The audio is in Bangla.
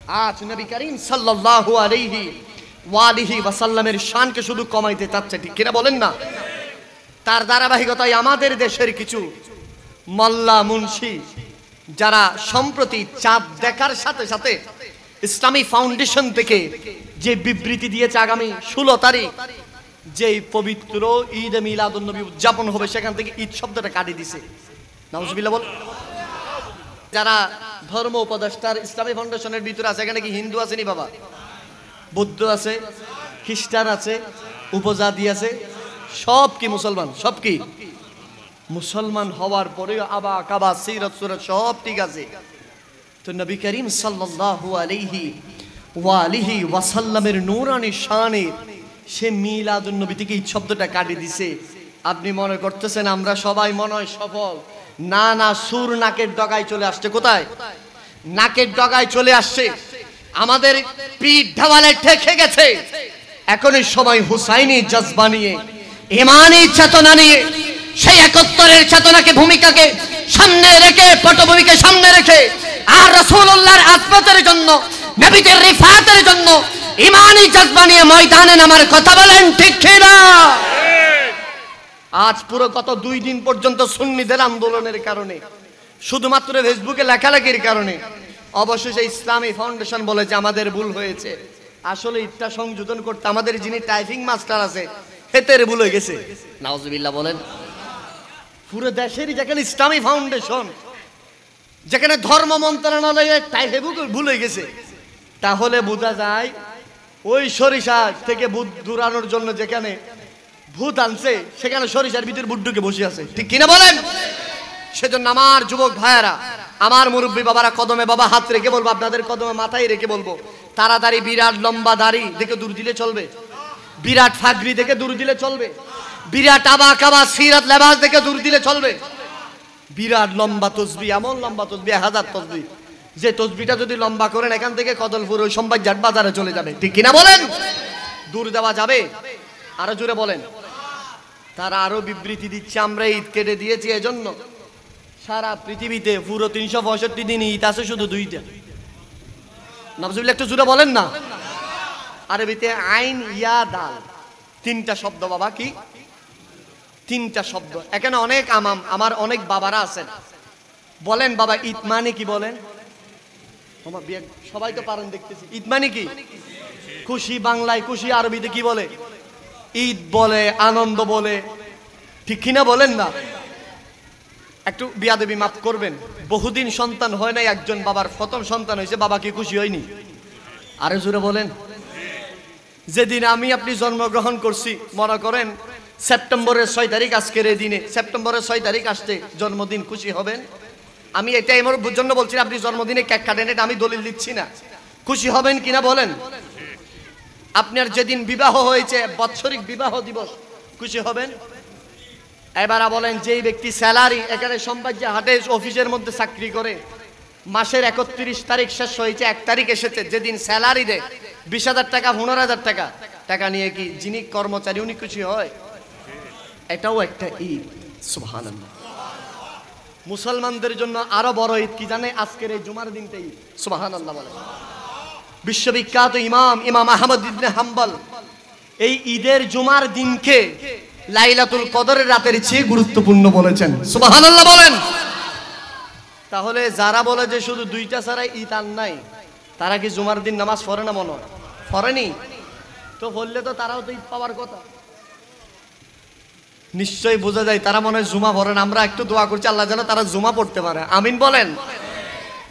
আজ নবী করিম সাল্লাল্লাহু আলাইহি ওয়ালিহি ওয়াসাল্লামের শানকে শুধু কমাইতে চাচ্ছে, ঠিক কিনা বলেন না? তার ধারাবাহিকতায় আমাদের দেশের কিছু মোল্লা মুন্সি যারা সম্প্রতি চাঁদ দেখার সাথে সাথে ইসলামী ফাউন্ডেশন থেকে যে বিবৃতি দিয়েছে আগামী 16 তারিখ যেই পবিত্র ঈদ মিলাদুন নবী উদযাপন হবে, সেখান থেকে ঈদ শব্দটা কাটিয়ে দিছে। নাউজুবিল্লাহ বল। যারা ধর্ম উপদেষ্টার ইসলামী ফাউন্ডেশনের ভিতরে আছে, এখানে কি হিন্দু আছে নি বাবা? বৌদ্ধ আছে, খ্রিস্টান আছে, উপজাতি আছে, সব কি মুসলমান? সব কি মুসলমান হওয়ার পরেও আবা কাবা সিরাত সুরাত সব ঠিক আছে। তো নবী করিম সাল্লাল্লাহু আলাইহি ওয়া আলিহি ওয়াসাল্লামের নূরানি শানে সে মিলাদুন নবী থেকে এই শব্দটা কাটিয়ে দিছে। আপনি মনে করতেছেন আমরা সবাই মনে হয় সফল? না না, সুর নাকের ডগায় চলে আসছে। কোথায়? নাকের ডগায় চলে আসছে। আমাদের পিঠ ঢাওয়ালে ঠেকে গেছে। এখনই সময় হুসাইনি জজবা নিয়ে, ইমানি চেতনা নিয়ে, সেই একাত্তরের চেতনাকে ভূমিকাকে সামনে রেখে, পটভূমিকে সামনে রেখে আর রাসূলুল্লাহর আত্মতের জন্য, নবীদের রিফাতের জন্য ইমানি জজবা নিয়ে ময়দানে নামার কথা বলেন, ঠিক কিনা? আজ পুরো গত 2 দিন পর্যন্ত সুন্নিদের আন্দোলনের কারণে, শুধুমাত্র ফেসবুকে লেখালেখির কারণে অবশেষে ইসলামী ফাউন্ডেশন বলে যে আমাদের ভুল হয়েছে। আসলে এটা সংযোজন করতে আমাদের যিনি টাইপিং মাস্টার আছে হেতের ভুল হয়ে গেছে। নাউজুবিল্লাহ বলেন। পুরো দেশেরই যেখানে ইসলামী ফাউন্ডেশন, যেখানে ধর্ম মন্ত্রণালয়ে টাইপিং ভুল হয়ে গেছে, তাহলে বোঝা যায় ওই সরিষা থেকে ভূত দূরানোর জন্য যেখানে ভূত আনছে, সেখানে সরিষার ভিতরে ভূত ঢুকে বসে আছে, ঠিক কিনা বলেন? সেজন্য আমার যুবক ভাইয়েরা, আমার মুরব্বী বাবারা, কদমে বাবা হাত রেখে বলবো, আপনাদের কদমে মাথায় রেখে বলবো, তাড়াতাড়ি বিরাট লম্বা দাড়ি দেখে দূর দিলে চলবে, বিরাট ফাগরি দেখে দূর দিলে চলবে, বিরাট আবা কাবা সিরাত লেবাস দেখে দূর দিলে চলবে। বিরাট লম্বা তসবি, এমন লম্বা তসবি 1000 তসবি, যে তসবিটা যদি লম্বা করেন এখান থেকে কদলপুর ওই সম্বাদ জাট বাজারে চলে যাবে, ঠিক কিনা বলেন? দূর দেওয়া যাবে? আরো জোরে বলেন। তারা আরো বিবৃতি দিচ্ছে আমরা ঈদ কেটে দিয়েছি এজন্য। সারা পৃথিবীতে পুরো 365 দিন ঈদ আছে শুধু 2টা। নাউজুবিল্লাহ, একটু জোরে বলেন না। আরবিতে আইন ইয়া দাল, 3টা শব্দ বাবা। কি 3টা শব্দ? এখানে অনেক আমার অনেক বাবারা আছেন, বলেন বাবা ঈদ মানে কি? বলেন সবাই তো পারেন দেখতেছি। ঈদ মানে কি? খুশি। বাংলায় খুশি, আরবিতে কি বলে? ঈদ বলে, আনন্দ বলে, ঠিক কিনা বলেন না? একটু বিয়াদবি মাফ করবেন, বহুদিন সন্তান হয় নাই, একজন বাবার প্রথম সন্তান হয়েছে, বাবা কি খুশি হয়নি? আরো জোরে বলেন। যেদিন আমি আপনি জন্মগ্রহণ করছি, মনে করেন সেপ্টেম্বরের 6 তারিখ, আজকের এই দিনে সেপ্টেম্বরের 6 তারিখ আসতে জন্মদিন, খুশি হবেন? আমি এটাই আমার জন্য বলছি, আপনি জন্মদিনে কেক কাটেন, এটা আমি দলিল দিচ্ছি না। খুশি হবেন কিনা বলেন? আপনার যেদিন বিবাহ হয়েছে, বাৎসরিক বিবাহ দিবস, খুশি হবেন? এবার বলেন, যেই ব্যক্তি স্যালারি এখানে সম্পাদ্য হাটে অফিসের মধ্যে চাকরি করে, মাসের 31 তারিখ শেষ হয়েছে, 1 তারিখ এসেছে, যেদিন স্যালারি দেয় 20,000 টাকা, 15,000 টাকা, টাকা নিয়ে কি যিনি কর্মচারী উনি খুশি হয়? এটাও একটা ঈদ। সুবহানাল্লাহ। মুসলমানদের জন্য আরো বড় ঈদ কি জানে? আজকের এই জুমার দিনটা ঈদ। সুবহানাল্লাহ বলে। বিশ্ববিখ্যাত ইমাম আহমদ ইবনে হাম্বল এই ঈদের জুমার দিনকে লাইলাতুল কদরের রাতের চেয়ে গুরুত্বপূর্ণ বলেছেন। সুবহানাল্লাহ বলেন। তাহলে যারা বলে যে শুধু 2টা ছাড়া ঈদ আর নাই, তারা কি জুমার দিন নামাজ পড়ে না? মনে পড়েনি তো, বললে তো তারাও তো ঈদ পাওয়ার কথা। নিশ্চয়ই বোঝা যায় তারা মনে হয় জুমা পড়েন। আমরা একটু দোয়া করছি আল্লাহ যেন তারা জুমা পড়তে পারে, আমিন বলেন।